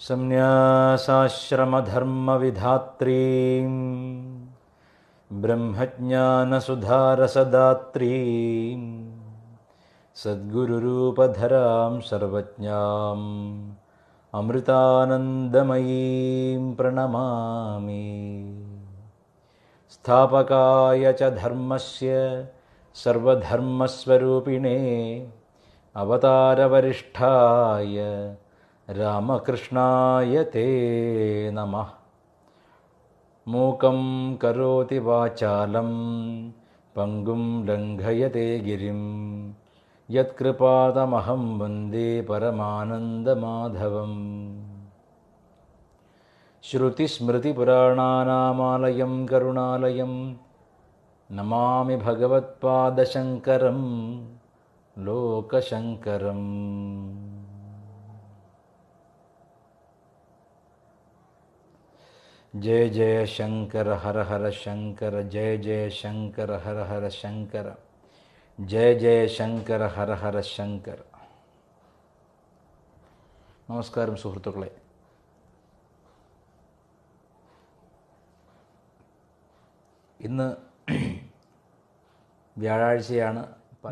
സംന്യാസാശ്രമധർമ്മവിധാത്രീം ബ്രഹ്മജ്ഞാനസുധാരസദാത്രീം സദ്ഗുരുരൂപധരാം സർവജ്ഞാം അമൃതാനന്ദമയീം പ്രണമാമി. സ്ഥാപകായ ച ധർമ്മസ്യ സർവധർമ്മസ്വരൂപിണേ അവതാരവരിഷ്ഠായ രാമകൃഷ്ണായ തേ നമഃ. മൂകം കരോതി വാചാലം പങ്കും ലംഘയത്തെ ഗിരിം യത്കൃപാതമഹം വന്ദേ പരമാനന്ദമാധവം. ശ്രുതിസ്മൃതിപുരാണാനാമാലയം കരുണാലയം നമാമി ഭഗവത്പാദശങ്കരം ലോകശങ്കരം. ജയ ജയ ശങ്കര ഹര ഹര ശങ്കര, ജയ ജയ ശങ്കര ഹര ഹര ശങ്കര, ജയ ജയ ശങ്കര ഹര ഹര ശങ്കര. നമസ്കാരം സുഹൃത്തുക്കളെ. ഇന്ന് വ്യാഴാഴ്ചയാണ്.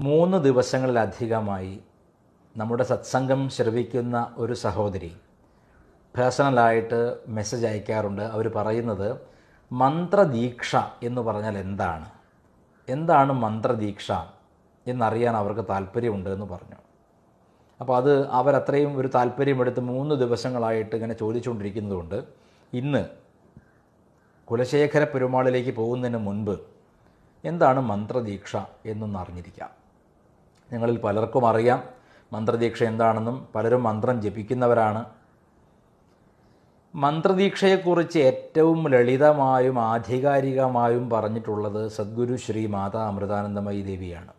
3 ദിവസങ്ങളിലധികമായി നമ്മുടെ സത്സംഗം ശ്രവിക്കുന്ന ഒരു സഹോദരി പേഴ്സണലായിട്ട് മെസ്സേജ് അയക്കാറുണ്ട്. അവർ പറയുന്നത് മന്ത്രദീക്ഷ എന്ന് പറഞ്ഞാൽ എന്താണ് മന്ത്രദീക്ഷ എന്നറിയാൻ അവർക്ക് താല്പര്യമുണ്ട് എന്ന് പറഞ്ഞു. അപ്പോൾ അത് അവരത്രയും ഒരു താല്പര്യമെടുത്ത് 3 ദിവസങ്ങളായിട്ട് ഇങ്ങനെ ചോദിച്ചുകൊണ്ടിരിക്കുന്നതുകൊണ്ട് ഇന്ന് കുലശേഖര പെരുമാളിലേക്ക് പോകുന്നതിന് മുൻപ് എന്താണ് മന്ത്രദീക്ഷ എന്നൊന്ന് അറിഞ്ഞിരിക്കാം. നിങ്ങളിൽ പലർക്കും അറിയാം മന്ത്രദീക്ഷ എന്താണെന്നും. പലരും മന്ത്രം ജപിക്കുന്നവരാണ്. മന്ത്രദീക്ഷയെക്കുറിച്ച് ഏറ്റവും ലളിതമായും ആധികാരികമായും പറഞ്ഞിട്ടുള്ളത് സദ്ഗുരു ശ്രീ മാതാ അമൃതാനന്ദമയി ദേവിയാണ്.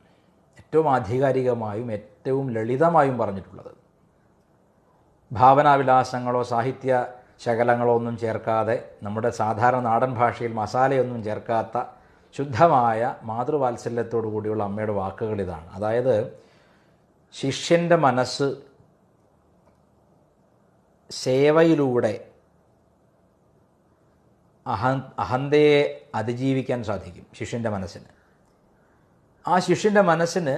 ഏറ്റവും ആധികാരികമായും ഏറ്റവും ലളിതമായും പറഞ്ഞിട്ടുള്ളത്. ഭാവനാവിലാസങ്ങളോ സാഹിത്യ ശകലങ്ങളോ ഒന്നും ചേർക്കാതെ, നമ്മുടെ സാധാരണ നാടൻ ഭാഷയിൽ മസാലയൊന്നും ചേർക്കാത്ത ശുദ്ധമായ മാതൃവാത്സല്യത്തോടു കൂടിയുള്ള അമ്മയുടെ വാക്കുകൾ ഇതാണ്. അതായത് ശിഷ്യൻ്റെ മനസ്സ് സേവയിലൂടെ അഹന്തയെ അതിജീവിക്കാൻ സാധിക്കും. ശിഷ്യൻ്റെ മനസ്സിന്, ആ ശിഷ്യൻ്റെ മനസ്സിന്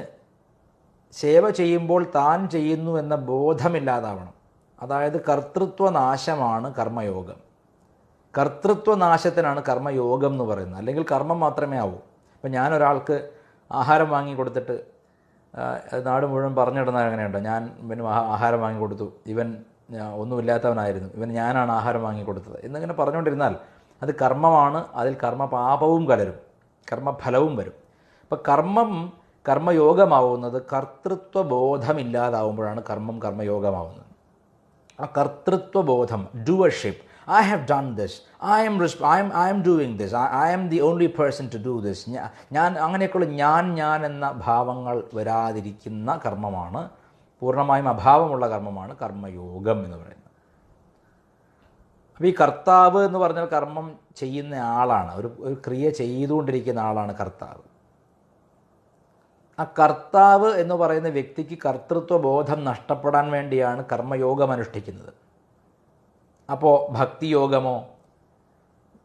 സേവ ചെയ്യുമ്പോൾ താൻ ചെയ്യുന്നു എന്ന ബോധമില്ലാതാവണം. അതായത് കർത്തൃത്വനാശമാണ് കർമ്മയോഗം. കർത്തൃത്വനാശത്തിനാണ് കർമ്മയോഗം എന്ന് പറയുന്നത്. അല്ലെങ്കിൽ കർമ്മം മാത്രമേ ആവൂ. ഇപ്പം ഞാനൊരാൾക്ക് ആഹാരം വാങ്ങി കൊടുത്തിട്ട് നാട് മുഴുവൻ പറഞ്ഞിടുന്ന അങ്ങനെയുണ്ടോ, ഞാൻ ഇവന് ആഹാരം വാങ്ങിക്കൊടുത്തു, ഇവൻ ഒന്നുമില്ലാത്തവനായിരുന്നു, ഞാനാണ് ആഹാരം വാങ്ങിക്കൊടുത്തത് എന്നിങ്ങനെ പറഞ്ഞുകൊണ്ടിരുന്നാൽ അത് കർമ്മമാണ്. അതിൽ കർമ്മപാപവും കലരും, കർമ്മഫലവും വരും. അപ്പം കർമ്മയോഗമാവുന്നത് കർത്തൃത്വബോധമില്ലാതാവുമ്പോഴാണ് കർമ്മയോഗമാവുന്നത്. ആ കർത്തൃത്വബോധം, doership, I have done this, I am doing this, I am the only person to do this, ഞാൻ അങ്ങനെയൊക്കെയുള്ള ഞാൻ എന്ന ഭാവങ്ങൾ വരാതിരിക്കുന്ന കർമ്മമാണ്, പൂർണ്ണമായും അഭാവമുള്ള കർമ്മമാണ് കർമ്മയോഗം എന്ന് പറയുന്നത്. അപ്പോൾ ഈ കർത്താവ് എന്ന് പറഞ്ഞാൽ കർമ്മം ചെയ്യുന്ന ആളാണ്, ഒരു ക്രിയ ചെയ്തുകൊണ്ടിരിക്കുന്ന ആളാണ് കർത്താവ്. ആ കർത്താവ് എന്ന് പറയുന്ന വ്യക്തിക്ക് കർത്തൃത്വബോധം നഷ്ടപ്പെടാൻ വേണ്ടിയാണ് കർമ്മയോഗം അനുഷ്ഠിക്കുന്നത്. അപ്പോൾ ഭക്തിയോഗമോ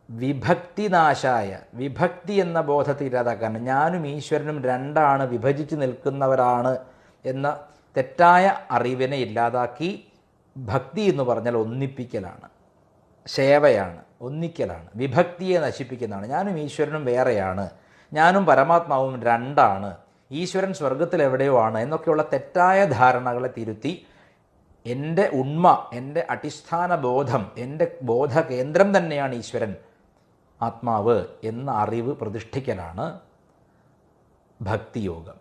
വിഭക്തിനാശായ, വിഭക്തി എന്ന ബോധത്തെ ഇല്ലാതാക്കാൻ, ഞാനും ഈശ്വരനും രണ്ടാണ്, വിഭജിച്ച് നിൽക്കുന്നവരാണ് എന്ന തെറ്റായ അറിവിനെ ഇല്ലാതാക്കി ഭക്തി എന്ന് പറഞ്ഞാൽ ഒന്നിപ്പിക്കലാണ്, സേവയാണ്, ഒന്നിക്കലാണ്. വിഭക്തിയെ നശിപ്പിക്കുന്നതാണ്. ഞാനും ഈശ്വരനും വേറെയാണ്, ഞാനും പരമാത്മാവും രണ്ടാണ്, ഈശ്വരൻ സ്വർഗത്തിൽ എവിടെയോ ആണ് എന്നൊക്കെയുള്ള തെറ്റായ ധാരണകളെ തിരുത്തി എൻ്റെ ഉണ്മ, എൻ്റെ അടിസ്ഥാന ബോധം, എൻ്റെ ബോധകേന്ദ്രം തന്നെയാണ് ഈശ്വരൻ, ആത്മാവ് എന്ന അറിവ് പ്രതിഷ്ഠിക്കലാണ് ഭക്തിയോഗം.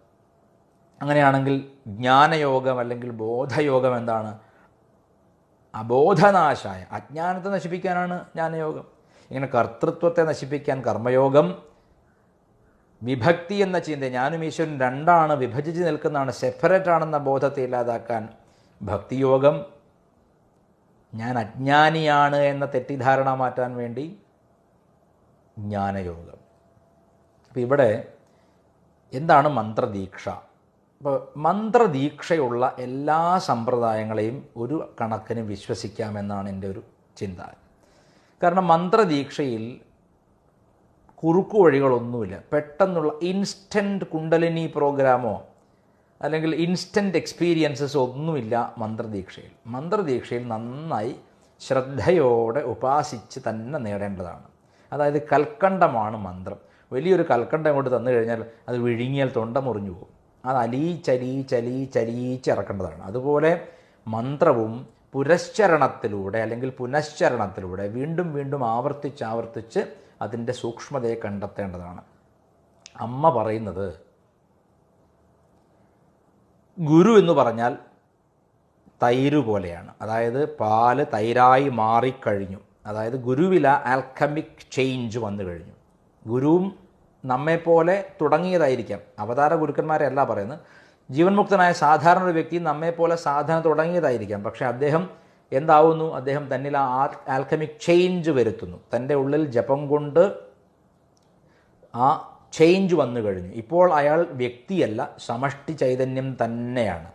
അങ്ങനെയാണെങ്കിൽ ജ്ഞാനയോഗം അല്ലെങ്കിൽ ബോധയോഗം എന്താണ്? അബോധനാശായ, അജ്ഞാനത്തെ നശിപ്പിക്കാനാണ് ജ്ഞാനയോഗം. ഇങ്ങനെ കർത്തൃത്വത്തെ നശിപ്പിക്കാൻ കർമ്മയോഗം, വിഭക്തി എന്ന ചിന്ത, ഞാനും ഈശ്വരൻ രണ്ടാണ്, വിഭജിച്ച് നിൽക്കുന്നതാണ്, സെപ്പറേറ്റ് ആണെന്ന ബോധത്തെ ഇല്ലാതാക്കാൻ ഭക്തിയോഗം, ഞാൻ അജ്ഞാനിയാണ് എന്ന തെറ്റിദ്ധാരണ മാറ്റാൻ വേണ്ടി ജ്ഞാനയോഗം. അപ്പോൾ ഇവിടെ എന്താണ് മന്ത്രദീക്ഷ ഇപ്പോൾ മന്ത്രദീക്ഷയുള്ള എല്ലാ സമ്പ്രദായങ്ങളെയും ഒരു കണക്കിന് വിശ്വസിക്കാമെന്നാണ് എൻ്റെ ഒരു ചിന്ത. കാരണം മന്ത്രദീക്ഷയിൽ കുറുക്കു വഴികളൊന്നുമില്ല. പെട്ടെന്നുള്ള ഇൻസ്റ്റൻറ്റ് കുണ്ടലിനി പ്രോഗ്രാമോ അല്ലെങ്കിൽ ഇൻസ്റ്റൻറ്റ് എക്സ്പീരിയൻസസ് ഒന്നുമില്ല മന്ത്രദീക്ഷയിൽ. മന്ത്രദീക്ഷയിൽ നന്നായി ശ്രദ്ധയോടെ ഉപാസിച്ച് തന്നെ നേടേണ്ടതാണ്. അതായത് കൽക്കണ്ടമാണ് മന്ത്രം. വലിയൊരു കൽക്കണ്ടം അങ്ങോട്ട് തന്നു കഴിഞ്ഞാൽ അത് വിഴുങ്ങിയാൽ തൊണ്ട മുറിഞ്ഞു പോകും. അത് അലീച്ചലിയിച്ചിറക്കേണ്ടതാണ്. അതുപോലെ മന്ത്രവും പുരശ്ചരണത്തിലൂടെ അല്ലെങ്കിൽ പുനശ്ചരണത്തിലൂടെ വീണ്ടും വീണ്ടും ആവർത്തിച്ച് അതിൻ്റെ സൂക്ഷ്മതയെ കണ്ടെത്തേണ്ടതാണ്. അമ്മ പറയുന്നത് ഗുരു എന്ന് പറഞ്ഞാൽ തൈര് പോലെയാണ്. അതായത് പാല് തൈരായി മാറിക്കഴിഞ്ഞു. അതായത് ഗുരുവില ആൽക്കമിക് ചേഞ്ച് വന്നു കഴിഞ്ഞു. ഗുരുവും നമ്മെപ്പോലെ തുടങ്ങിയതായിരിക്കാം. അവതാര ഗുരുക്കന്മാരെയല്ല പറയുന്നത്. ജീവൻ മുക്തനായ സാധാരണ ഒരു വ്യക്തി നമ്മെപ്പോലെ സാധന തുടങ്ങിയതായിരിക്കാം. പക്ഷേ അദ്ദേഹം എന്താവുന്നു? അദ്ദേഹം തന്നിൽ ആ ആൽക്കമിക് ചേഞ്ച് വരുത്തുന്നു. തൻ്റെ ഉള്ളിൽ ജപം കൊണ്ട് ആ ചേഞ്ച് വന്നു കഴിഞ്ഞു. ഇപ്പോൾ അയാൾ വ്യക്തിയല്ല, സമഷ്ടി ചൈതന്യം തന്നെയാണ്.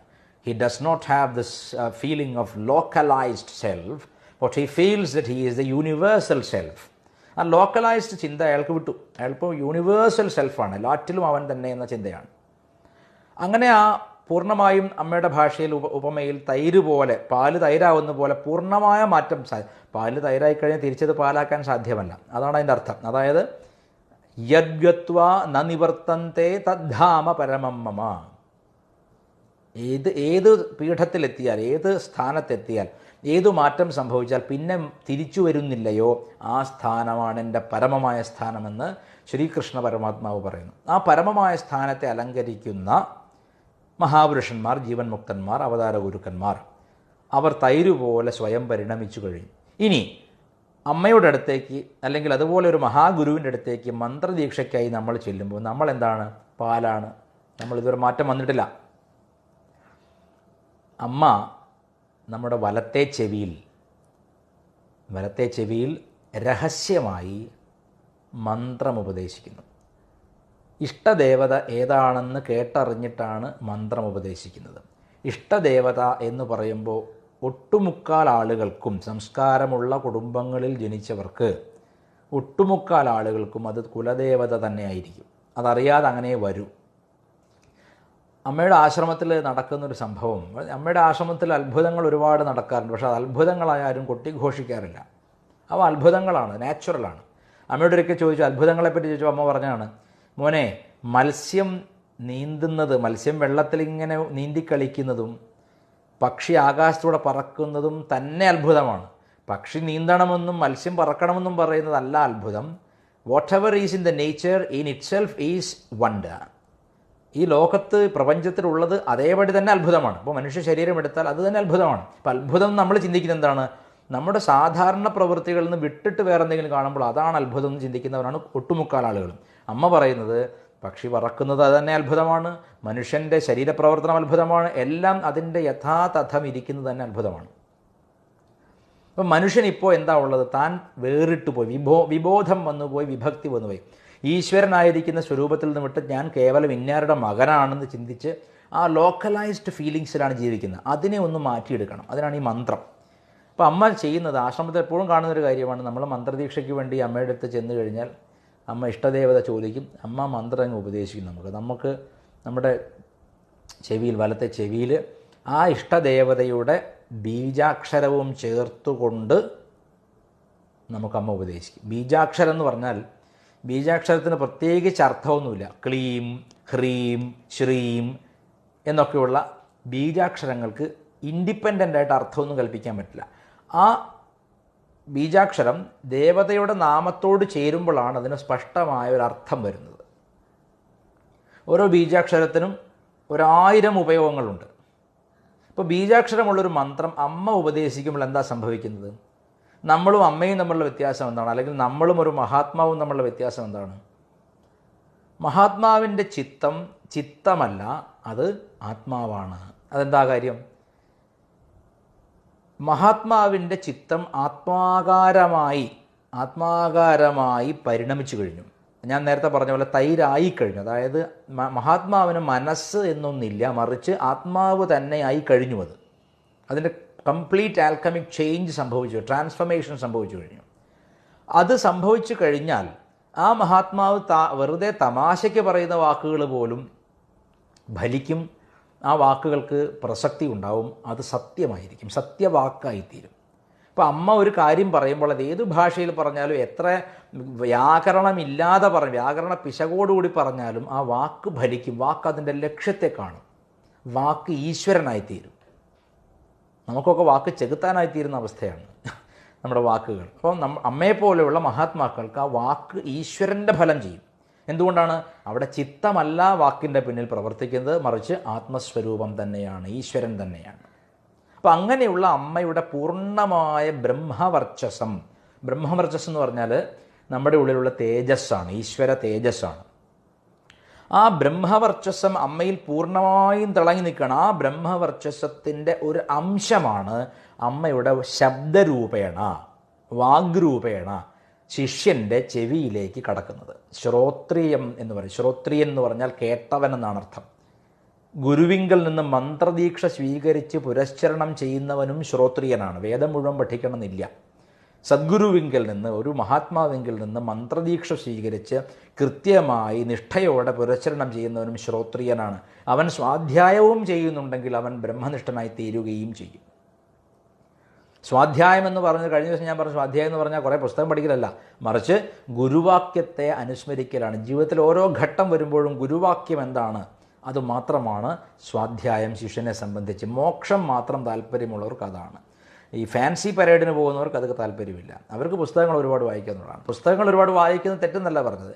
He does not have this feeling of localised self, but he feels that he is the universal self. ആ ലോക്കലൈസ്ഡ് ചിന്ത അയാൾക്ക് വിട്ടു. അയാളിപ്പോൾ യൂണിവേഴ്സൽ സെൽഫാണ്, എല്ലാറ്റിലും അവൻ തന്നെ എന്ന ചിന്തയാണ്. അങ്ങനെ ആ പൂർണ്ണമായും അമ്മയുടെ ഭാഷയിൽ ഉപമയിൽ തൈര് പോലെ, പാല് തൈരാവുന്ന പോലെ പൂർണ്ണമായ മാറ്റം. പാല് തൈരായി കഴിഞ്ഞാൽ തിരിച്ചത് പാലാക്കാൻ സാധ്യമല്ല. അതാണ് അതിൻ്റെ അർത്ഥം. അതായത് യദ്ഗത്വാ ന നിവർത്തന്തേ തദ്ധാമ പരമം മമ. ഏത് പീഠത്തിലെത്തിയാൽ, ഏത് സ്ഥാനത്തെത്തിയാൽ, ഏതു മാറ്റം സംഭവിച്ചാൽ പിന്നെ തിരിച്ചു വരുന്നില്ലയോ ആ സ്ഥാനമാണ് എൻ്റെ പരമമായ സ്ഥാനമെന്ന് ശ്രീകൃഷ്ണ പരമാത്മാവ് പറയുന്നു. ആ പരമമായ സ്ഥാനത്തെ അലങ്കരിക്കുന്ന മഹാപുരുഷന്മാർ, ജീവൻ മുക്തന്മാർ, അവതാര ഗുരുക്കന്മാർ, അവർ തൈര് പോലെ സ്വയം പരിണമിച്ചു കഴിഞ്ഞു. ഇനി അമ്മയുടെ അടുത്തേക്ക് അല്ലെങ്കിൽ അതുപോലെ ഒരു മഹാഗുരുവിൻ്റെ അടുത്തേക്ക് മന്ത്രദീക്ഷയ്ക്കായി നമ്മൾ ചെല്ലുമ്പോൾ നമ്മൾ എന്താണ്? പാലാണ്. നമ്മളിതൊരു മാറ്റം വന്നിട്ടില്ല. അമ്മ നമ്മുടെ വലത്തെ ചെവിയിൽ രഹസ്യമായി മന്ത്രം ഉപദേശിക്കുന്നു. ഇഷ്ടദേവത ഏതാണെന്ന് കേട്ടറിഞ്ഞിട്ടാണ് മന്ത്രം ഉപദേശിക്കുന്നത്. ഇഷ്ടദേവത എന്ന് പറയുമ്പോൾ ഒട്ടുമുക്കാൽ ആളുകൾക്കും, സംസ്കാരമുള്ള കുടുംബങ്ങളിൽ ജനിച്ചവർക്ക് ഒട്ടുമുക്കാൽ ആളുകൾക്കും അത് കുലദേവത തന്നെയായിരിക്കും. അതറിയാതെ അങ്ങനെ വരൂ. അമ്മയുടെ ആശ്രമത്തിൽ നടക്കുന്നൊരു സംഭവം, അമ്മയുടെ ആശ്രമത്തിൽ അത്ഭുതങ്ങൾ ഒരുപാട് നടക്കാറുണ്ട്. പക്ഷേ അത് അത്ഭുതങ്ങളായ ആരും കൊട്ടിഘോഷിക്കാറില്ല. അവ അത്ഭുതങ്ങളാണ്, നാച്ചുറലാണ്. അമ്മയോട് ഒരിക്കൽ ചോദിച്ചു, അത്ഭുതങ്ങളെപ്പറ്റി ചോദിച്ചു. അമ്മ പറഞ്ഞാണ്, മോനെ, മത്സ്യം നീന്തുന്നത്, മത്സ്യം വെള്ളത്തിലിങ്ങനെ നീന്തിക്കളിക്കുന്നതും പക്ഷി ആകാശത്തൂടെ പറക്കുന്നതും തന്നെ അത്ഭുതമാണ്. പക്ഷി നീന്തണമെന്നും മത്സ്യം പറക്കണമെന്നും പറയുന്നതല്ല അത്ഭുതം. What ever is in the nature in it self is wonder. ഈ ലോകത്ത് പ്രപഞ്ചത്തിലുള്ളത് അതേപടി തന്നെ അത്ഭുതമാണ്. അപ്പോൾ മനുഷ്യ ശരീരം എടുത്താൽ അത് തന്നെ അത്ഭുതമാണ്. അപ്പോൾ അത്ഭുതം നമ്മൾ ചിന്തിക്കുന്നത് എന്താണ്? നമ്മുടെ സാധാരണ പ്രവൃത്തികളിൽ നിന്ന് വിട്ടിട്ട് വേറെ എന്തെങ്കിലും കാണുമ്പോൾ അതാണ് അത്ഭുതം എന്ന് ചിന്തിക്കുന്നവരാണ് ഒട്ടുമുക്കാൽ ആളുകളും. അമ്മ പറയുന്നത് പക്ഷി പറക്കുന്നത് അത് തന്നെ അത്ഭുതമാണ്, മനുഷ്യൻ്റെ ശരീരപ്രവർത്തനം അത്ഭുതമാണ്, എല്ലാം അതിൻ്റെ യഥാതഥം ഇരിക്കുന്നത് തന്നെ അത്ഭുതമാണ്. അപ്പം മനുഷ്യൻ ഇപ്പോൾ എന്താ ഉള്ളത്? താൻ വേറിട്ട് പോയി, വിബോധം വന്നുപോയി, വിഭക്തി വന്നുപോയി. ഈശ്വരനായിരിക്കുന്ന സ്വരൂപത്തിൽ നിന്ന് വിട്ട് ഞാൻ കേവലം ഇന്നാരുടെ മകനാണെന്ന് ചിന്തിച്ച് ആ ലോക്കലൈസ്ഡ് ഫീലിങ്സിലാണ് ജീവിക്കുന്നത്. അതിനെ ഒന്ന് മാറ്റിയെടുക്കണം. അതിനാണ് ഈ മന്ത്രം. അപ്പോൾ അമ്മ ചെയ്യുന്നത്, ആശ്രമത്തിൽ എപ്പോഴും കാണുന്നൊരു കാര്യമാണ്. നമ്മൾ മന്ത്രദീക്ഷയ്ക്ക് വേണ്ടി അമ്മയുടെ അടുത്ത് ചെന്ന് കഴിഞ്ഞാൽ അമ്മ ഇഷ്ടദേവത ചോദിക്കും, അമ്മ മന്ത്രം ഉപദേശിക്കും. നമുക്ക് നമ്മുടെ ചെവിയിൽ, വലത്തെ ചെവിയിൽ ആ ഇഷ്ടദേവതയുടെ ബീജാക്ഷരവും ചേർത്തുകൊണ്ട് നമുക്കമ്മ ഉപദേശിക്കും. ബീജാക്ഷരം എന്ന് പറഞ്ഞാൽ ബീജാക്ഷരത്തിന് പ്രത്യേകിച്ച് അർത്ഥമൊന്നുമില്ല. ക്ലീം, ഹ്രീം, ശ്രീം എന്നൊക്കെയുള്ള ബീജാക്ഷരങ്ങൾക്ക് ഇൻഡിപെൻഡൻ്റായിട്ട് അർത്ഥമൊന്നും കൽപ്പിക്കാൻ പറ്റില്ല. ആ ബീജാക്ഷരം ദേവതയുടെ നാമത്തോട് ചേരുമ്പോഴാണ് അതിന് സ്പഷ്ടമായ ഒരർത്ഥം വരുന്നത്. ഓരോ ബീജാക്ഷരത്തിനും 1000 ഉപയോഗങ്ങളുണ്ട്. ഇപ്പോൾ ബീജാക്ഷരമുള്ളൊരു മന്ത്രം അമ്മ ഉപദേശിക്കുമ്പോൾ എന്താ സംഭവിക്കുന്നത്? നമ്മളും അമ്മയും തമ്മിലുള്ള വ്യത്യാസം എന്താണ്? അല്ലെങ്കിൽ നമ്മളും ഒരു മഹാത്മാവും തമ്മിലുള്ള വ്യത്യാസം എന്താണ്? മഹാത്മാവിൻ്റെ ചിത്തമല്ല, അത് ആത്മാവാണ്. അതെന്താ കാര്യം? മഹാത്മാവിൻ്റെ ചിത്തം ആത്മാകാരമായി പരിണമിച്ചു കഴിഞ്ഞു. ഞാൻ നേരത്തെ പറഞ്ഞ പോലെ തൈരായി കഴിഞ്ഞു. അതായത് മഹാത്മാവിന് മനസ്സ് എന്നൊന്നില്ല, മറിച്ച് ആത്മാവ് തന്നെ ആയി കഴിഞ്ഞു. അതിൻ്റെ കംപ്ലീറ്റ് ആൽക്കമിക് ചേഞ്ച് സംഭവിച്ചു, ട്രാൻസ്ഫർമേഷൻ സംഭവിച്ചു കഴിഞ്ഞു. അത് സംഭവിച്ചു കഴിഞ്ഞാൽ ആ മഹാത്മാവ് വെറുതെ തമാശയ്ക്ക് പറയുന്ന വാക്കുകൾ പോലും ഫലിക്കും. ആ വാക്കുകൾക്ക് പ്രസക്തി ഉണ്ടാവും, അത് സത്യമായിരിക്കും, സത്യവാക്കായിത്തീരും. ഇപ്പോൾ അമ്മ ഒരു കാര്യം പറയുമ്പോൾ അത് ഏത് ഭാഷയിൽ പറഞ്ഞാലും, എത്ര വ്യാകരണമില്ലാതെ വ്യാകരണ പിശകോടുകൂടി പറഞ്ഞാലും ആ വാക്ക് ഫലിക്കും. വാക്ക് അതിൻ്റെ ലക്ഷ്യത്തെ കാണും. വാക്ക് ഈശ്വരനായിത്തീരും. നമുക്കൊക്കെ വാക്ക് ചെകുത്താനായിത്തീരുന്ന അവസ്ഥയാണ് നമ്മുടെ വാക്കുകൾ. അപ്പോൾ അമ്മയെപ്പോലെയുള്ള മഹാത്മാക്കൾക്ക് ആ വാക്ക് ഈശ്വരൻ്റെ ഫലം ചെയ്യും. എന്തുകൊണ്ടാണ്? അവിടെ ചിത്തമല്ല വാക്കിൻ്റെ പിന്നിൽ പ്രവർത്തിക്കുന്നത്, മറിച്ച് ആത്മസ്വരൂപം തന്നെയാണ്, ഈശ്വരൻ തന്നെയാണ്. അപ്പോൾ അങ്ങനെയുള്ള അമ്മയുടെ പൂർണ്ണമായ ബ്രഹ്മവർച്ചസം എന്ന് പറഞ്ഞാൽ നമ്മുടെ ഉള്ളിലുള്ള തേജസ്സാണ്, ഈശ്വര തേജസ്സാണ്. ആ ബ്രഹ്മവർച്ചസം അമ്മയിൽ പൂർണ്ണമായും തിളങ്ങി നിൽക്കണം. ആ ബ്രഹ്മവർച്ചസത്തിൻ്റെ ഒരു അംശമാണ് അമ്മയുടെ ശബ്ദരൂപേണ, വാഗ്രൂപേണ ശിഷ്യൻ്റെ ചെവിയിലേക്ക് കടക്കുന്നത്. ശ്രോത്രിയം എന്ന് പറയും. ശ്രോത്രിയൻ എന്ന് പറഞ്ഞാൽ കേട്ടവൻ എന്നാണ് അർത്ഥം. ഗുരുവിങ്കൽ നിന്ന് മന്ത്രദീക്ഷ സ്വീകരിച്ച് പുരസ്ചരണം ചെയ്യുന്നവനും ശ്രോത്രിയനാണ്. വേദം മുഴുവൻ പഠിക്കണമെന്നില്ല. സദ്ഗുരുവിങ്കിൽ നിന്ന്, ഒരു മഹാത്മാവിങ്കിൽ നിന്ന് മന്ത്രദീക്ഷ സ്വീകരിച്ച് കൃത്യമായി നിഷ്ഠയോടെ പുരസ്ചരണം ചെയ്യുന്നവനും ശ്രോത്രിയനാണ്. അവൻ സ്വാധ്യായവും ചെയ്യുന്നുണ്ടെങ്കിൽ അവൻ ബ്രഹ്മനിഷ്ഠനായി തീരുകയും ചെയ്യും. സ്വാധ്യായം എന്ന് പറഞ്ഞ് കഴിഞ്ഞ ദിവസം ഞാൻ പറഞ്ഞു, സ്വാധ്യായം എന്ന് പറഞ്ഞാൽ കുറേ പുസ്തകം പഠിക്കലല്ല, മറിച്ച് ഗുരുവാക്യത്തെ അനുസ്മരിക്കലാണ്. ജീവിതത്തിൽ ഓരോ ഘട്ടം വരുമ്പോഴും ഗുരുവാക്യം എന്താണ്, അത് മാത്രമാണ് സ്വാധ്യായം. ശിഷ്യനെ സംബന്ധിച്ച് മോക്ഷം മാത്രം താല്പര്യമുള്ളവർക്ക് അതാണ്. ഈ ഫാൻസി പരേഡിന് പോകുന്നവർക്ക് അതൊക്കെ താല്പര്യമില്ല. അവർക്ക് പുസ്തകങ്ങൾ ഒരുപാട് വായിക്കുന്നതാണ്. പുസ്തകങ്ങൾ ഒരുപാട് വായിക്കുന്നത് തെറ്റെന്നല്ല പറഞ്ഞത്.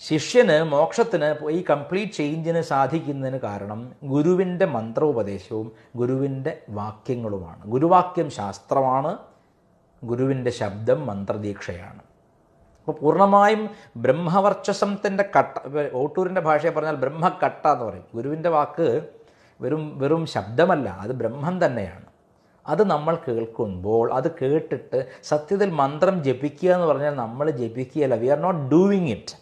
ശിഷ്യന് മോക്ഷത്തിന് ഈ കംപ്ലീറ്റ് ചേഞ്ചിന് സാധിക്കുന്നതിന് കാരണം ഗുരുവിൻ്റെ മന്ത്രോപദേശവും ഗുരുവിൻ്റെ വാക്യങ്ങളുമാണ്. ഗുരുവാക്യം ശാസ്ത്രമാണ്, ഗുരുവിൻ്റെ ശബ്ദം മന്ത്രദീക്ഷയാണ്. അപ്പോൾ പൂർണ്ണമായും ബ്രഹ്മവർച്ചസത്തിൻ്റെ കട്ട, ഓട്ടൂരിൻ്റെ ഭാഷയെ പറഞ്ഞാൽ ബ്രഹ്മക്കട്ട എന്ന് പറയും. ഗുരുവിൻ്റെ വാക്ക് വെറും ശബ്ദമല്ല, അത് ബ്രഹ്മം തന്നെയാണ്. അത് നമ്മൾ കേൾക്കുമ്പോൾ, അത് കേട്ടിട്ട് സത്യത്തിൽ മന്ത്രം ജപിക്കുക എന്ന് പറഞ്ഞാൽ നമ്മൾ ജപിക്കുകയല്ല, we are not doing it.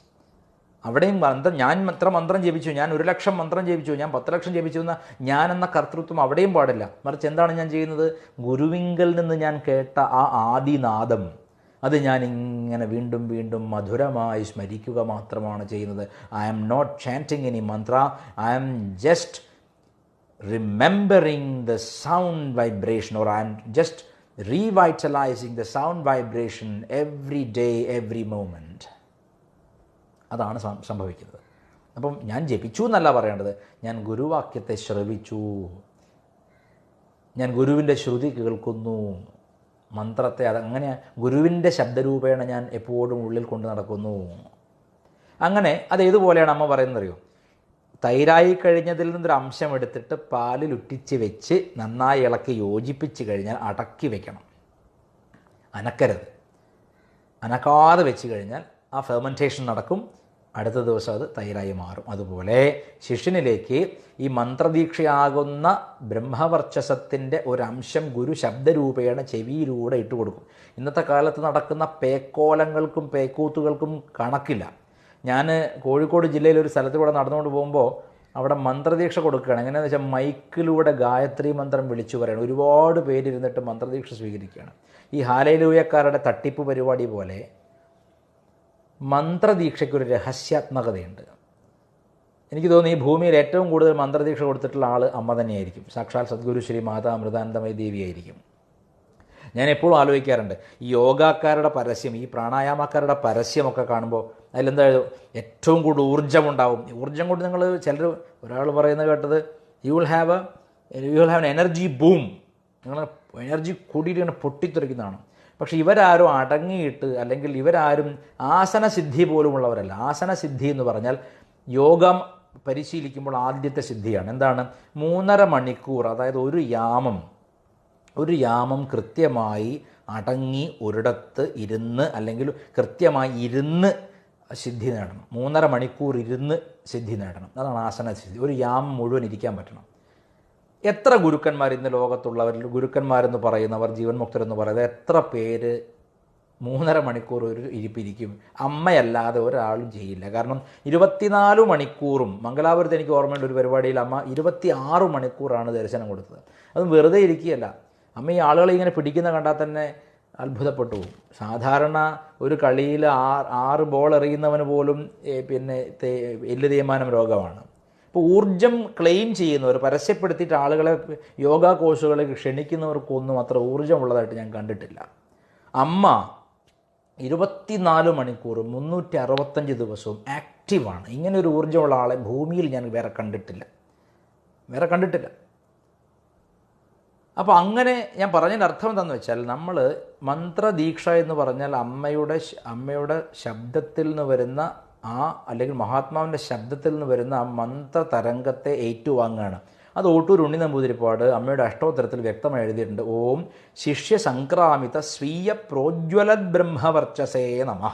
അവിടെയും ഞാൻ എത്ര മന്ത്രം ജപിച്ചു, ഞാൻ 1,00,000 മന്ത്രം ജപിച്ചു, ഞാൻ 10,00,000 ജപിച്ചു എന്ന ഞാനെന്ന കർത്തൃത്വം അവിടെയും പാടില്ല. മറിച്ച് എന്താണ് ഞാൻ ചെയ്യുന്നത്? ഗുരുവിങ്കൽ നിന്ന് ഞാൻ കേട്ട ആ ആദിനാദം, അത് ഞാൻ ഇങ്ങനെ വീണ്ടും വീണ്ടും മധുരമായി സ്മരിക്കുക മാത്രമാണ് ചെയ്യുന്നത്. I am not chanting any mantra, I am just remembering the sound vibration, or I am just revitalizing the sound vibration every day, every moment. അതാണ് സംഭവിക്കുന്നത്. അപ്പം ഞാൻ ജപിച്ചു എന്നല്ല പറയേണ്ടത്, ഞാൻ ഗുരുവാക്യത്തെ ശ്രവിച്ചു, ഞാൻ ഗുരുവിൻ്റെ ശ്രുതി കേൾക്കുന്നു, മന്ത്രത്തെ അതങ്ങനെ ഗുരുവിൻ്റെ ശബ്ദരൂപേണ ഞാൻ എപ്പോഴും ഉള്ളിൽ കൊണ്ട് നടക്കുന്നു. അങ്ങനെ അത് ഏതുപോലെയാണ് അമ്മ പറയുന്നതറിയോ? തൈരായി കഴിഞ്ഞതിൽ നിന്നൊരു അംശം എടുത്തിട്ട് പാലിൽ ഉറ്റിച്ച് വെച്ച് നന്നായി ഇളക്കി യോജിപ്പിച്ച് കഴിഞ്ഞാൽ അടക്കി വെക്കണം, അനക്കരുത്. അനക്കാതെ വെച്ച് കഴിഞ്ഞാൽ ആ ഫെർമെൻറ്റേഷൻ നടക്കും, അടുത്ത ദിവസം അത് തൈരായി മാറും. അതുപോലെ ശിഷ്യനിലേക്ക് ഈ മന്ത്രദീക്ഷയാകുന്ന ബ്രഹ്മവർച്ചസത്തിൻ്റെ ഒരംശം ഗുരു ശബ്ദരൂപേണ ചെവിയിലൂടെ ഇട്ട് കൊടുക്കും. ഇന്നത്തെ കാലത്ത് നടക്കുന്ന പേക്കോലങ്ങൾക്കും പേക്കൂത്തുകൾക്കും കണക്കില്ല. ഞാൻ കോഴിക്കോട് ജില്ലയിൽ ഒരു സ്ഥലത്ത് കൂടെ നടന്നുകൊണ്ട് പോകുമ്പോൾ അവിടെ മന്ത്രദീക്ഷ കൊടുക്കുകയാണ്. എങ്ങനെയാണെന്ന് വെച്ചാൽ മൈക്കിലൂടെ ഗായത്രി മന്ത്രം വിളിച്ചു പറയണം. ഒരുപാട് പേരിരുന്നിട്ട് മന്ത്രദീക്ഷ സ്വീകരിക്കുകയാണ്. ഈ ഹാലേലൂയക്കാരുടെ തട്ടിപ്പ് പരിപാടി പോലെ മന്ത്രദീക്ഷയ്ക്കൊരു രഹസ്യാത്മകതയുണ്ട്. എനിക്ക് തോന്നുന്നു ഈ ഭൂമിയിൽ ഏറ്റവും കൂടുതൽ മന്ത്രദീക്ഷ കൊടുത്തിട്ടുള്ള ആൾ അമ്മ തന്നെയായിരിക്കും. സാക്ഷാൽ സദ്ഗുരു ശ്രീ മാതാ അമൃതാനന്ദമയി ദേവിയായിരിക്കും. ഞാൻ എപ്പോഴും ആലോചിക്കാറുണ്ട്, ഈ യോഗക്കാരുടെ പരസ്യം, ഈ പ്രാണായാമക്കാരുടെ പരസ്യമൊക്കെ കാണുമ്പോൾ അതിലെന്താ ഏറ്റവും കൂടുതൽ ഊർജ്ജമുണ്ടാവും. ഊർജ്ജം കൊണ്ട് നിങ്ങൾ ഒരാൾ പറയുന്നത് കേട്ടത്, you will have an energy boom, നിങ്ങൾ എനർജി കൂടിയിട്ട് ഇങ്ങനെ പൊട്ടിത്തെറിക്കുന്നതാണ്. പക്ഷേ ഇവരാരും അടങ്ങിയിട്ട്, അല്ലെങ്കിൽ ഇവരാരും ആസനസിദ്ധി പോലുമുള്ളവരല്ല. ആസനസിദ്ധി എന്ന് പറഞ്ഞാൽ യോഗം പരിശീലിക്കുമ്പോൾ ആദ്യത്തെ സിദ്ധിയാണ്. എന്താണ്? 3.5 മണിക്കൂർ, അതായത് ഒരു യാമം കൃത്യമായി അടങ്ങി ഒരിടത്ത് ഇരുന്ന്, അല്ലെങ്കിൽ കൃത്യമായി ഇരുന്ന് സിദ്ധി നേടണം. 3.5 മണിക്കൂർ ഇരുന്ന് സിദ്ധി നേടണം. അതാണ് ആസനസിദ്ധി. ഒരു യാമം മുഴുവൻ ഇരിക്കാൻ പറ്റണം. എത്ര ഗുരുക്കന്മാർ ഇന്ന് ലോകത്തുള്ളവരിൽ, ഗുരുക്കന്മാരെന്ന് പറയുന്നവർ, ജീവൻ മുക്തരെന്ന് പറയുന്നത് എത്ര പേര് 3.5 മണിക്കൂർ ഒരു ഇരിപ്പിരിക്കും. അമ്മയല്ലാതെ ഒരാളും ചെയ്യില്ല. കാരണം 24 മണിക്കൂറും മംഗലാപുരത്ത് എനിക്ക് ഓർമ്മയുണ്ട് ഒരു പരിപാടിയിൽ അമ്മ 26 മണിക്കൂറാണ് ദർശനം കൊടുത്തത്. അതും വെറുതെ ഇരിക്കുകയല്ല. അമ്മ ഈ ആളുകളെ ഇങ്ങനെ പിടിക്കുന്ന കണ്ടാൽ തന്നെ അത്ഭുതപ്പെട്ടു പോകും. സാധാരണ ഒരു കളിയിൽ 6 ബോൾ എറിയുന്നവന് പോലും എല്ല് തേയ്മാനം രോഗമാണ്. ഇപ്പോൾ ഊർജം ക്ലെയിം ചെയ്യുന്നവർ, പരസ്യപ്പെടുത്തിയിട്ട് ആളുകളെ യോഗ കോഴ്സുകളിലേക്ക് ക്ഷണിക്കുന്നവർക്കൊന്നും അത്ര ഊർജ്ജമുള്ളതായിട്ട് ഞാൻ കണ്ടിട്ടില്ല. അമ്മ 24 മണിക്കൂറും 365 ദിവസവും ആക്റ്റീവാണ്. ഇങ്ങനെ ഒരു ഊർജ്ജമുള്ള ആളെ ഭൂമിയിൽ ഞാൻ വേറെ കണ്ടിട്ടില്ല. അപ്പോൾ അങ്ങനെ ഞാൻ പറഞ്ഞതിൻ്റെ അർത്ഥം എന്താണെന്ന് വെച്ചാൽ, നമ്മൾ മന്ത്രദീക്ഷ എന്ന് പറഞ്ഞാൽ അമ്മയുടെ ശബ്ദത്തിൽ നിന്ന് വരുന്ന അല്ലെങ്കിൽ മഹാത്മാവിൻ്റെ ശബ്ദത്തിൽ നിന്ന് വരുന്ന ആ മന്ത്രതരംഗത്തെ ഏറ്റുവാങ്ങുകയാണ്. അത് ഓട്ടൂർ ഉണ്ണി നമ്പൂതിരിപ്പാട് അമ്മയുടെ അഷ്ടോത്തരത്തിൽ വ്യക്തമായി എഴുതിയിട്ടുണ്ട്. ഓം ശിഷ്യ സംക്രാമിത സ്വീയ പ്രോജ്വലത് ബ്രഹ്മവർച്ചസേ നമഃ.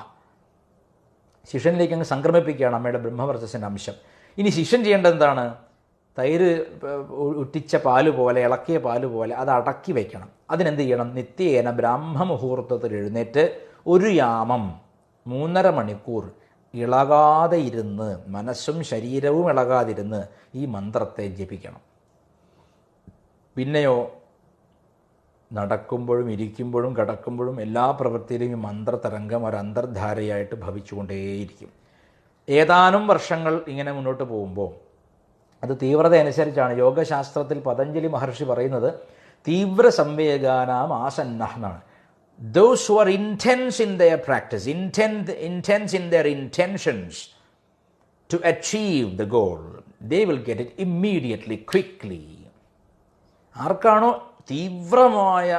ശിഷ്യനിലേക്ക് അങ്ങ് സംക്രമിപ്പിക്കുകയാണ് അമ്മയുടെ ബ്രഹ്മവർച്ചസിൻ്റെ അംശം. ഇനി ശിഷ്യൻ ചെയ്യേണ്ടത് എന്താണ്? തൈര് ഉറ്റിച്ച പാല് പോലെ, ഇളക്കിയ പാല് പോലെ അത് അടക്കി വയ്ക്കണം. അതിനെന്ത് ചെയ്യണം? നിത്യേന ബ്രാഹ്മമുഹൂർത്തത്തിൽ എഴുന്നേറ്റ് ഒരു യാമം 3.5 മണിക്കൂർ ഇളകാതെ ഇരുന്ന്, മനസ്സും ശരീരവും ഇളകാതിരുന്ന് ഈ മന്ത്രത്തെ ജപിക്കണം. പിന്നെയോ നടക്കുമ്പോഴും ഇരിക്കുമ്പോഴും കിടക്കുമ്പോഴും എല്ലാ പ്രവൃത്തിയിലും ഈ മന്ത്രതരംഗം ഒരു അന്തർധാരയായിട്ട് ഭവിച്ചുകൊണ്ടേയിരിക്കും. ഏതാനും വർഷങ്ങൾ ഇങ്ങനെ മുന്നോട്ട് പോകുമ്പോൾ അത് തീവ്രത അനുസരിച്ചാണ്. യോഗശാസ്ത്രത്തിൽ പതഞ്ജലി മഹർഷി പറയുന്നത് തീവ്ര സംവേഗാനാം ആസന്നഃ എന്നാണ്. Those who are intense in their practice, intense in their intentions to achieve the goal, they will get it immediately, quickly. ആർക്കാണോ തീവ്രമായ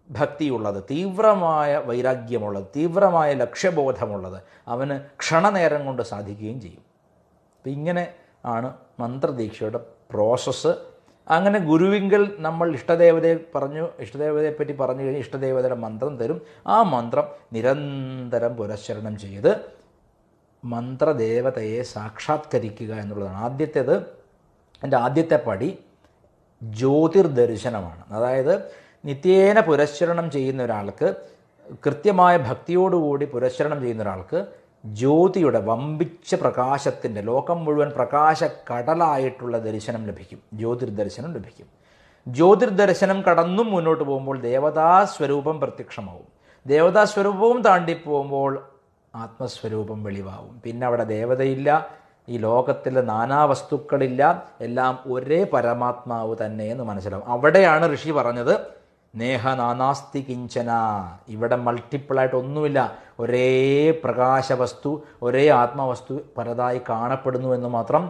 ഭക്തിയുള്ളത്, തീവ്രമായ വൈരാഗ്യമുള്ളത്, തീവ്രമായ ലക്ഷ്യബോധമുള്ളത്, അവന് ക്ഷണനേരം കൊണ്ട് സാധിക്കുകയും ചെയ്യും. അപ്പം ഇങ്ങനെ ആണ് മന്ത്രദീക്ഷയുടെ പ്രോസസ്സ്. അങ്ങനെ ഗുരുവിങ്കൽ നമ്മൾ ഇഷ്ടദേവതയെപ്പറ്റി പറഞ്ഞു കഴിഞ്ഞാൽ ഇഷ്ടദേവതയുടെ മന്ത്രം തരും. ആ മന്ത്രം നിരന്തരം പുനശ്ചരണം ചെയ്ത് മന്ത്രദേവതയെ സാക്ഷാത്കരിക്കുക എന്നുള്ളതാണ്. എൻ്റെ ആദ്യത്തെ പടി ജ്യോതിർദർശനമാണ്. അതായത് നിത്യേന പുനശ്ചരണം ചെയ്യുന്ന ഒരാൾക്ക്, കൃത്യമായ ഭക്തിയോടുകൂടി പുനശ്ചരണം ചെയ്യുന്ന ഒരാൾക്ക് ജ്യോതിയുടെ വമ്പിച്ച പ്രകാശത്തിൻ്റെ, ലോകം മുഴുവൻ പ്രകാശ കടലായിട്ടുള്ള ദർശനം ലഭിക്കും. ജ്യോതിർദർശനം ലഭിക്കും. ജ്യോതിർദർശനം കടന്നും മുന്നോട്ട് പോകുമ്പോൾ ദേവതാസ്വരൂപം പ്രത്യക്ഷമാവും. ദേവതാസ്വരൂപവും താണ്ടിപ്പോകുമ്പോൾ ആത്മസ്വരൂപം വെളിവാവും. പിന്നെ അവിടെ ദേവതയില്ല, ഈ ലോകത്തിലെ നാനാവസ്തുക്കളില്ല, എല്ലാം ഒരേ പരമാത്മാവ് തന്നെ എന്ന് മനസ്സിലാവും. അവിടെയാണ് ഋഷി പറഞ്ഞത് നേഹ നാനാസ്തി കിഞ്ചന. ഇവിടെ മൾട്ടിപ്പിളായിട്ട് ഒന്നുമില്ല, ഒരേ പ്രകാശവസ്തു, ഒരേ ആത്മവസ്തു പലതായി കാണപ്പെടുന്നു എന്ന് മാത്രം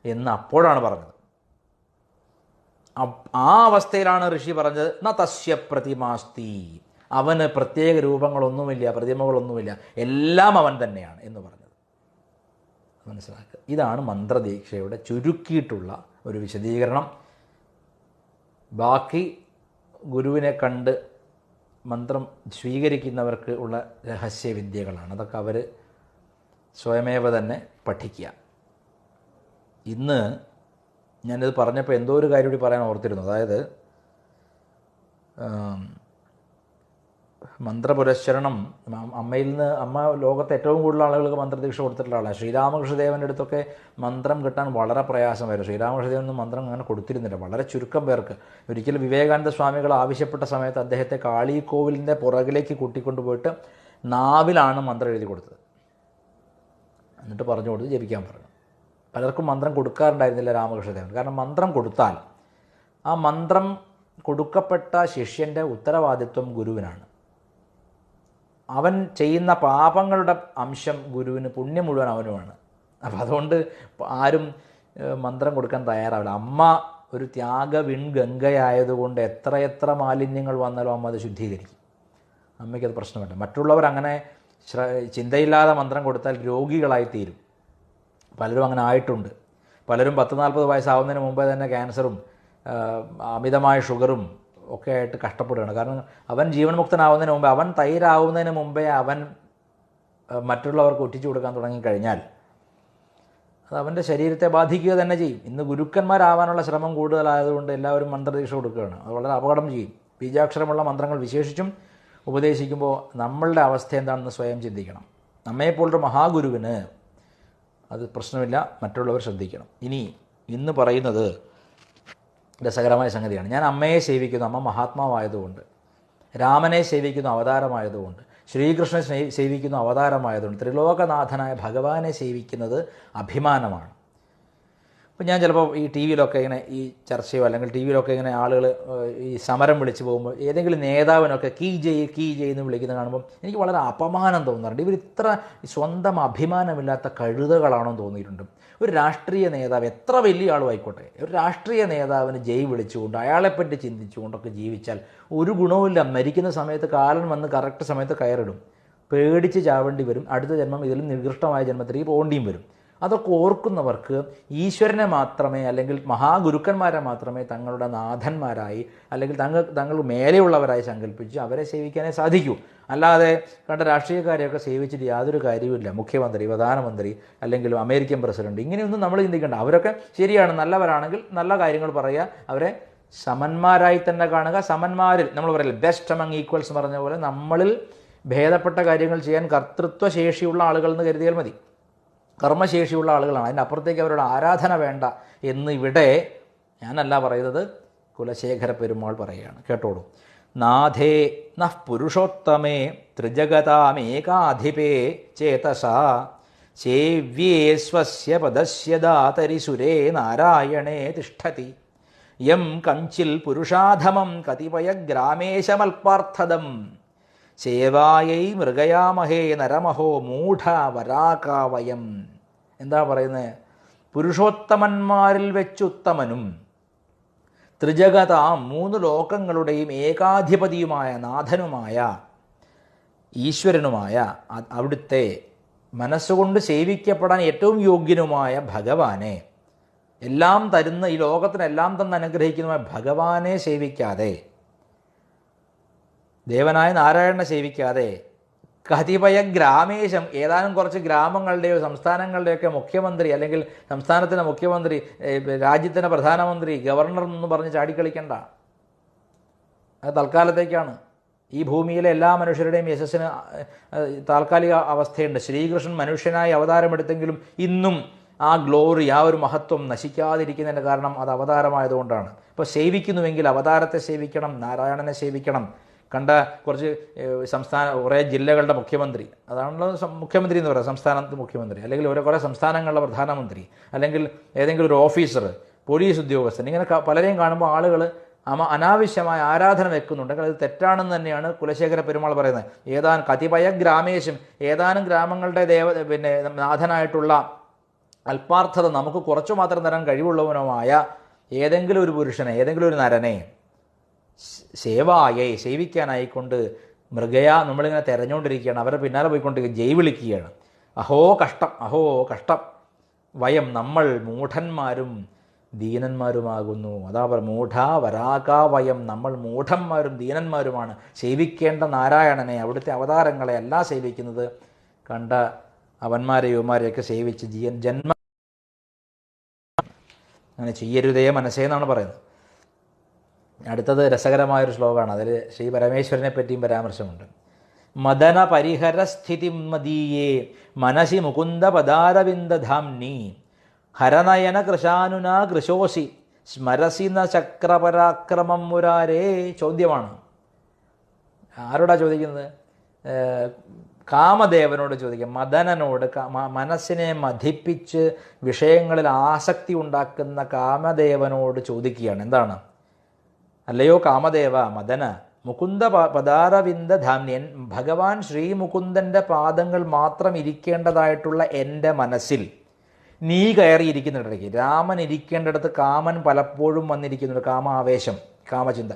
എന്ന് അപ്പോഴാണ് പറഞ്ഞത്. ആ അവസ്ഥയിലാണ് ഋഷി പറഞ്ഞത് ന തസ്യ പ്രതിമാസ്തി. അവന് പ്രത്യേക രൂപങ്ങളൊന്നുമില്ല, പ്രതിമകളൊന്നുമില്ല, എല്ലാം അവൻ തന്നെയാണ് എന്ന് പറഞ്ഞത്. മനസ്സിലാക്കുക. ഇതാണ് മന്ത്രദീക്ഷയുടെ ചുരുക്കിയിട്ടുള്ള ഒരു വിശദീകരണം. ബാക്കി ഗുരുവിനെ കണ്ട് മന്ത്രം സ്വീകരിക്കുന്നവർക്ക് ഉള്ള രഹസ്യവിദ്യകളാണ്. അതൊക്കെ അവർ സ്വയമേവ തന്നെ പഠിക്കുക. ഇന്ന് ഞാനിത് പറഞ്ഞപ്പോൾ എന്തോ ഒരു കാര്യം കൂടി പറയാൻ ഓർത്തിരുന്നു. അതായത് മന്ത്രപുരസ്ചരണം അമ്മ ലോകത്തെ ഏറ്റവും കൂടുതൽ ആളുകൾക്ക് മന്ത്രദീക്ഷ കൊടുത്തിട്ടുള്ള ആളാണ്. ശ്രീരാമകൃഷ്ണദേവൻ്റെ അടുത്തൊക്കെ മന്ത്രം കിട്ടാൻ വളരെ പ്രയാസമായിരുന്നു. ശ്രീരാമകൃഷ്ണദേവനൊന്നും മന്ത്രം അങ്ങനെ കൊടുത്തിരുന്നില്ല, വളരെ ചുരുക്കം പേർക്ക്. ഒരിക്കലും വിവേകാനന്ദ സ്വാമികൾ ആവശ്യപ്പെട്ട സമയത്ത് അദ്ദേഹത്തെ കാളിക്കോവിലിൻ്റെ പുറകിലേക്ക് കൂട്ടിക്കൊണ്ടുപോയിട്ട് നാവിലാണ് മന്ത്രം എഴുതി കൊടുത്തത്. എന്നിട്ട് പറഞ്ഞു കൊടുത്ത് ജപിക്കാൻ പറഞ്ഞു. പലർക്കും മന്ത്രം കൊടുക്കാറുണ്ടായിരുന്നില്ല രാമകൃഷ്ണദേവൻ. കാരണം മന്ത്രം കൊടുത്താൽ ആ മന്ത്രം കൊടുക്കപ്പെട്ട ശിഷ്യൻ്റെ ഉത്തരവാദിത്വം ഗുരുവിനാണ്. അവൻ ചെയ്യുന്ന പാപങ്ങളുടെ അംശം ഗുരുവിന്, പുണ്യം മുഴുവൻ അവനുമാണ്. അപ്പം അതുകൊണ്ട് ആരും മന്ത്രം കൊടുക്കാൻ തയ്യാറാവില്ല. അമ്മ ഒരു ഗംഗയായതുകൊണ്ട് എത്രയെത്ര മാലിന്യങ്ങൾ വന്നാലും അമ്മ അത് ശുദ്ധീകരിക്കും. അമ്മയ്ക്കത് പ്രശ്നമില്ല. മറ്റുള്ളവർ അങ്ങനെ ചിന്തയില്ലാതെ മന്ത്രം കൊടുത്താൽ രോഗികളായിത്തീരും. പലരും അങ്ങനെ ആയിട്ടുണ്ട്. പലരും 10-40 വയസ്സാവുന്നതിന് മുമ്പേ തന്നെ ക്യാൻസറും അമിതമായ ഷുഗറും ഒക്കെ ആയിട്ട് കഷ്ടപ്പെടുകയാണ്. കാരണം അവൻ ജീവൻ മുക്തനാവുന്നതിന് മുമ്പേ, അവൻ തൈരാവുന്നതിന് മുമ്പേ അവൻ മറ്റുള്ളവർക്ക് ഒറ്റിച്ചു കൊടുക്കാൻ തുടങ്ങിക്കഴിഞ്ഞാൽ അത് അവൻ്റെ ശരീരത്തെ ബാധിക്കുക തന്നെ ചെയ്യും. ഇന്ന് ഗുരുക്കന്മാരാവാനുള്ള ശ്രമം കൂടുതലായതുകൊണ്ട് എല്ലാവരും മന്ത്രദീക്ഷ കൊടുക്കുകയാണ്. അത് വളരെ അപകടം ചെയ്യും. ബീജാക്ഷരമുള്ള മന്ത്രങ്ങൾ, വിശേഷിച്ചും ഉപദേശിക്കുമ്പോൾ നമ്മളുടെ അവസ്ഥ എന്താണെന്ന് സ്വയം ചിന്തിക്കണം. നമ്മെപ്പോലൊരു മഹാഗുരുവിന് അത് പ്രശ്നമില്ല, മറ്റുള്ളവർ ശ്രദ്ധിക്കണം. ഇന്ന് പറയുന്നത് രസകരമായ സംഗതിയാണ്. ഞാൻ അമ്മയെ സേവിക്കുന്നു, അമ്മ മഹാത്മാവായതുകൊണ്ട്. രാമനെ സേവിക്കുന്നു, അവതാരമായതുകൊണ്ട്. ശ്രീകൃഷ്ണനെ സേവിക്കുന്നു, അവതാരമായതുകൊണ്ട്. ത്രിലോകനാഥനായ ഭഗവാനെ സേവിക്കുന്നത് അഭിമാനമാണ്. ഇപ്പം ഞാൻ ചിലപ്പോൾ ഈ ടി വിയിലൊക്കെ ഇങ്ങനെ ഈ ചർച്ചയോ അല്ലെങ്കിൽ ടി വിയിലൊക്കെ ഇങ്ങനെ ആളുകൾ ഈ സമരം വിളിച്ച് പോകുമ്പോൾ ഏതെങ്കിലും നേതാവിനൊക്കെ കീ ജയ് എന്ന് വിളിക്കുന്നത് കാണുമ്പോൾ എനിക്ക് വളരെ അപമാനം തോന്നാറുണ്ട്. ഇവർ ഇത്ര സ്വന്തം അഭിമാനമില്ലാത്ത കഴുതകളാണെന്ന് തോന്നിയിട്ടുണ്ട്. ഒരു രാഷ്ട്രീയ നേതാവ് എത്ര വലിയ ആളും ആയിക്കോട്ടെ, ഒരു രാഷ്ട്രീയ നേതാവിന് ജയ് വിളിച്ചുകൊണ്ട് അയാളെപ്പറ്റി ചിന്തിച്ചുകൊണ്ടൊക്കെ ജീവിച്ചാൽ ഒരു ഗുണവുമില്ല. മരിക്കുന്ന സമയത്ത് കാലൻ വന്ന് കറക്റ്റ് സമയത്ത് കയറിടും. പേടിച്ച് ചാവേണ്ടി വരും. അടുത്ത ജന്മം ഇതിലും നികൃഷ്ടമായ ജന്മത്തിലേക്ക് പോകേണ്ടിയും വരും. അതൊക്കെ ഓർക്കുന്നവർക്ക് ഈശ്വരനെ മാത്രമേ അല്ലെങ്കിൽ മഹാഗുരുക്കന്മാരെ മാത്രമേ തങ്ങളുടെ നാഥന്മാരായി അല്ലെങ്കിൽ തങ്ങൾ മേലെയുള്ളവരായി സങ്കല്പിച്ച് അവരെ സേവിക്കാനേ സാധിക്കൂ. അല്ലാതെ കണ്ട രാഷ്ട്രീയക്കാരെയൊക്കെ സേവിച്ചിട്ട് യാതൊരു കാര്യവുമില്ല. മുഖ്യമന്ത്രി, പ്രധാനമന്ത്രി അല്ലെങ്കിൽ അമേരിക്കൻ പ്രസിഡന്റ്, ഇങ്ങനെയൊന്നും നമ്മൾ ചിന്തിക്കേണ്ട. അവരൊക്കെ ശരിയാണ്, നല്ലവരാണെങ്കിൽ നല്ല കാര്യങ്ങൾ പറയുക, അവരെ സമന്മാരായി തന്നെ കാണുക. സമന്മാരിൽ നമ്മൾ പറയില്ല ബെസ്റ്റ് അമംഗ് ഈക്വൽസ് എന്ന് പറഞ്ഞ പോലെ നമ്മളിൽ ഭേദപ്പെട്ട കാര്യങ്ങൾ ചെയ്യാൻ കർത്തൃത്വ ശേഷിയുള്ള ആളുകൾ എന്ന് കരുതിയാൽ മതി. കർമ്മശേഷിയുള്ള ആളുകളാണ്. അതിനപ്പുറത്തേക്ക് അവരുടെ ആരാധന വേണ്ട എന്ന് ഇവിടെ ഞാനല്ല പറയുന്നത്, കുലശേഖര പെരുമാൾ പറയുകയാണ്. കേട്ടോളൂ. നാഥേ നഃ പുരുഷോത്തമേ ത്രിജഗതാമേകാധിപേ ചേതസാ സേവ്യേ സ്വസ്യ പദസ്യ ദാതരി സുരേ നാരായണേ തിഷ്ഠതി യം കഞ്ചിൽ പുരുഷാധമം കതിപയഗ്രാമേശമൽപാർത്ഥദം സേവായൈ മൃഗയാമഹേ നരമഹോ മൂഢ വരാകാവയം. എന്താ പറയുന്നത്? പുരുഷോത്തമന്മാരിൽ വെച്ചുത്തമനും ത്രിജഗതാം മൂന്ന് ലോകങ്ങളുടെയും ഏകാധിപതിയുമായ നാഥനുമായ ഈശ്വരനുമായ അവിടുത്തെ മനസ്സുകൊണ്ട് സേവിക്കപ്പെടാൻ ഏറ്റവും യോഗ്യനുമായ ഭഗവാനെ, എല്ലാം തരുന്ന ഈ ലോകത്തിനെല്ലാം തന്നെ അനുഗ്രഹിക്കുന്നതുമായ ഭഗവാനെ സേവിക്കാതെ, ദേവനായ നാരായണനെ സേവിക്കാതെ കതിപയ ഗ്രാമേശം ഏതാനും കുറച്ച് ഗ്രാമങ്ങളുടെയോ സംസ്ഥാനങ്ങളുടെയൊക്കെ മുഖ്യമന്ത്രി അല്ലെങ്കിൽ സംസ്ഥാനത്തിൻ്റെ മുഖ്യമന്ത്രി, രാജ്യത്തിൻ്റെ പ്രധാനമന്ത്രി, ഗവർണർ എന്ന് പറഞ്ഞ് ചാടിക്കളിക്കണ്ട. അത് തൽക്കാലത്തേക്കാണ്. ഈ ഭൂമിയിലെ എല്ലാ മനുഷ്യരുടെയും യശസ്സിന് താൽക്കാലിക അവസ്ഥയുണ്ട്. ശ്രീകൃഷ്ണൻ മനുഷ്യനായി അവതാരമെടുത്തെങ്കിലും ഇന്നും ആ ഗ്ലോറി, ആ ഒരു മഹത്വം നശിക്കാതിരിക്കുന്നതിൻ്റെ കാരണം അത് അവതാരമായതുകൊണ്ടാണ്. ഇപ്പോൾ സേവിക്കുന്നുവെങ്കിൽ അവതാരത്തെ സേവിക്കണം, നാരായണനെ സേവിക്കണം. കണ്ട കുറച്ച് കുറേ ജില്ലകളുടെ മുഖ്യമന്ത്രി, അതാണല്ലോ മുഖ്യമന്ത്രി എന്ന് പറയുക, സംസ്ഥാനത്ത് മുഖ്യമന്ത്രി, അല്ലെങ്കിൽ കുറേ സംസ്ഥാനങ്ങളുടെ പ്രധാനമന്ത്രി, അല്ലെങ്കിൽ ഏതെങ്കിലും ഒരു ഓഫീസർ, പോലീസ് ഉദ്യോഗസ്ഥൻ, ഇങ്ങനെ പലരെയും കാണുമ്പോൾ ആളുകൾ അനാവശ്യമായ ആരാധന വെക്കുന്നുണ്ടെങ്കിൽ അത് തെറ്റാണെന്ന് തന്നെയാണ് കുലശേഖര പെരുമാൾ പറയുന്നത്. കതിപയ ഗ്രാമേശം ഏതാനും ഗ്രാമങ്ങളുടെ നാഥനായിട്ടുള്ള അല്പാർത്ഥത നമുക്ക് കുറച്ചു മാത്രം തരാൻ കഴിവുള്ളവനുമായ ഏതെങ്കിലും ഒരു പുരുഷനെ, ഏതെങ്കിലും ഒരു നരനെ സേവായെ സേവിക്കാനായിക്കൊണ്ട് മൃഗയാ നമ്മളിങ്ങനെ തെരഞ്ഞുകൊണ്ടിരിക്കുകയാണ്. അവരെ പിന്നാലെ പോയിക്കൊണ്ടിരിക്കുക, ജയ് വിളിക്കുകയാണ്. അഹോ കഷ്ടം, അഹോ കഷ്ടം, വയം നമ്മൾ മൂഢന്മാരും ദീനന്മാരുമാകുന്നു. അതാ മൂഢ വരാകാ വയം, നമ്മൾ മൂഢന്മാരും ദീനന്മാരുമാണ്. സേവിക്കേണ്ട നാരായണനെ, അവിടുത്തെ അവതാരങ്ങളെ അല്ല സേവിക്കുന്നത്. കണ്ട അവന്മാരെ യുവമാരെയൊക്കെ സേവിച്ച് ജന്മ അങ്ങനെ ചെയ്യരുതേ മനസ്സേ എന്നാണ് പറയുന്നത്. അടുത്തത് രസകരമായൊരു ശ്ലോകമാണ്. അതിൽ ശ്രീ പരമേശ്വരനെ പറ്റിയും പരാമർശമുണ്ട്. മദന പരിഹരസ്ഥിതി മദീയേ മനസി മുകുന്ദ പദാരവിന്ദധാംനി ഹരനയന കൃശാനുന കൃശോസി സ്മരസി ന ചക്രപരാക്രമം മുരാരേ. ചോദ്യമാണ്. ആരോടാ ചോദിക്കുന്നത്? കാമദേവനോട് ചോദിക്കുക. മദനനോട്, മനസ്സിനെ മഥിപ്പിച്ച് വിഷയങ്ങളിൽ ആസക്തി ഉണ്ടാക്കുന്ന കാമദേവനോട് ചോദിക്കുകയാണ്. എന്താണ്? അല്ലയോ കാമദേവ, മദന, മുകുന്ദ പദാരവിന്ദ ധാമ്യൻ, ഭഗവാൻ ശ്രീമുകുന്ദൻ്റെ പാദങ്ങൾ മാത്രം ഇരിക്കേണ്ടതായിട്ടുള്ള എൻ്റെ മനസ്സിൽ നീ കയറിയിരിക്കുന്നിടയ്ക്ക്, രാമൻ ഇരിക്കേണ്ടിടത്ത് കാമൻ പലപ്പോഴും വന്നിരിക്കുന്നുണ്ട്. കാമാവേശം, കാമചിന്ത.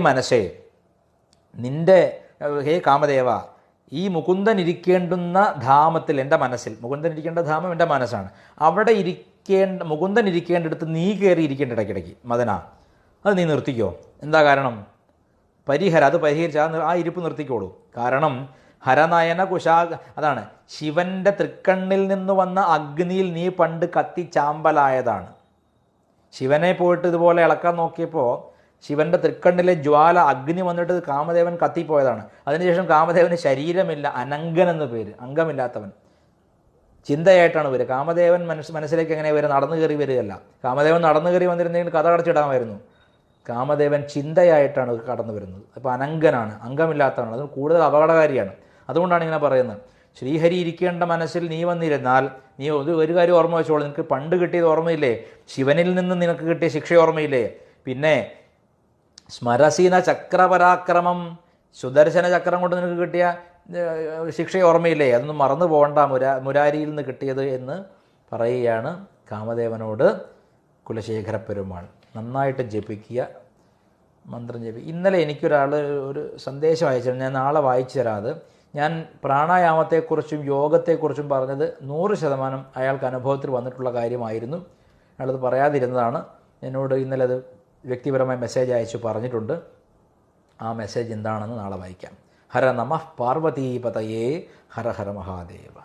മനസ്സേ, നിൻ്റെ ഹേ കാമദേവ, ഈ മുകുന്ദൻ ഇരിക്കേണ്ടുന്ന ധാമത്തിൽ, എൻ്റെ മനസ്സിൽ, മുകുന്ദൻ ഇരിക്കേണ്ട ധാമം എൻ്റെ മനസ്സാണ്, അവിടെ മുകുന്ദൻ ഇരിക്കേണ്ടിടത്ത് നീ കയറി ഇരിക്കേണ്ട ഇടയ്ക്കിടയ്ക്ക്. മദന, അത് നീ നിർത്തിക്കോ. എന്താ കാരണം? അത് പരിഹരിച്ച് ആ ഇരിപ്പ് നിർത്തിക്കോളൂ. കാരണം ഹരനയന അതാണ് ശിവൻ്റെ തൃക്കണ്ണിൽ നിന്ന് വന്ന അഗ്നിയിൽ നീ പണ്ട് കത്തി ചാമ്പലായതാണ്. ശിവനെ പോയിട്ട് ഇതുപോലെ ഇളക്കാൻ നോക്കിയപ്പോൾ ശിവൻ്റെ തൃക്കണ്ണിലെ ജ്വാല അഗ്നി വന്നിട്ട് കാമദേവൻ കത്തിപ്പോയതാണ്. അതിനുശേഷം കാമദേവന് ശരീരമില്ല, അനങ്കൻ എന്ന് പേര്, അംഗമില്ലാത്തവൻ. ചിന്തയായിട്ടാണ് വരിക. കാമദേവൻ മനസ്സിലേക്ക് എങ്ങനെ വരിക? നടന്നു കയറി വരികയല്ല. കാമദേവൻ നടന്നു കയറി വന്നിരുന്നെങ്കിൽ കഥ അടച്ചിടാമായിരുന്നു. കാമദേവൻ ചിന്തയായിട്ടാണ് കടന്നു വരുന്നത്. അപ്പോൾ അനങ്കനാണ്, അംഗമില്ലാത്തവനാണ്. അത് കൂടുതൽ അപകടകാരിയാണ്. അതുകൊണ്ടാണ് ഇങ്ങനെ പറയുന്നത്. ശ്രീഹരി ഇരിക്കേണ്ട മനസ്സിൽ നീ വന്നിരുന്നാൽ നീ ഒരു കാര്യം ഓർമ്മ വെച്ചോളൂ. നിനക്ക് പണ്ട് കിട്ടിയത് ഓർമ്മയില്ലേ? ശിവനിൽ നിന്ന് നിനക്ക് കിട്ടിയ ശിക്ഷ ഓർമ്മയില്ലേ? പിന്നെ സ്മരസീന ചക്രപരാക്രമം, സുദർശന ചക്രം കൊണ്ട് നിനക്ക് കിട്ടിയ ശിക്ഷ ഓർമ്മയില്ലേ? അതൊന്നും മറന്നു പോകണ്ട, മുരാരിയിൽ നിന്ന് കിട്ടിയത് എന്ന് പറയുകയാണ് കാമദേവനോട് കുലശേഖര പെരുമാൾ. നന്നായിട്ട് ജപിക്കുക, മന്ത്രം ജപിക്കുക. ഇന്നലെ എനിക്കൊരാൾ ഒരു സന്ദേശം അയച്ചു, ഞാൻ നാളെ വായിച്ചു തരാതെ. ഞാൻ പ്രാണായാമത്തെക്കുറിച്ചും യോഗത്തെക്കുറിച്ചും പറഞ്ഞത് 100% അയാൾക്ക് അനുഭവത്തിൽ വന്നിട്ടുള്ള കാര്യമായിരുന്നു. അയാളത് പറയാതിരുന്നതാണ്. എന്നോട് ഇന്നലെ അത് വ്യക്തിപരമായി മെസ്സേജ് അയച്ചു പറഞ്ഞിട്ടുണ്ട്. ആ മെസ്സേജ് എന്താണെന്ന് നാളെ വായിക്കാം. ഹര നമഃ പാർവതീപതയേ, ഹര ഹര മഹാദേവ.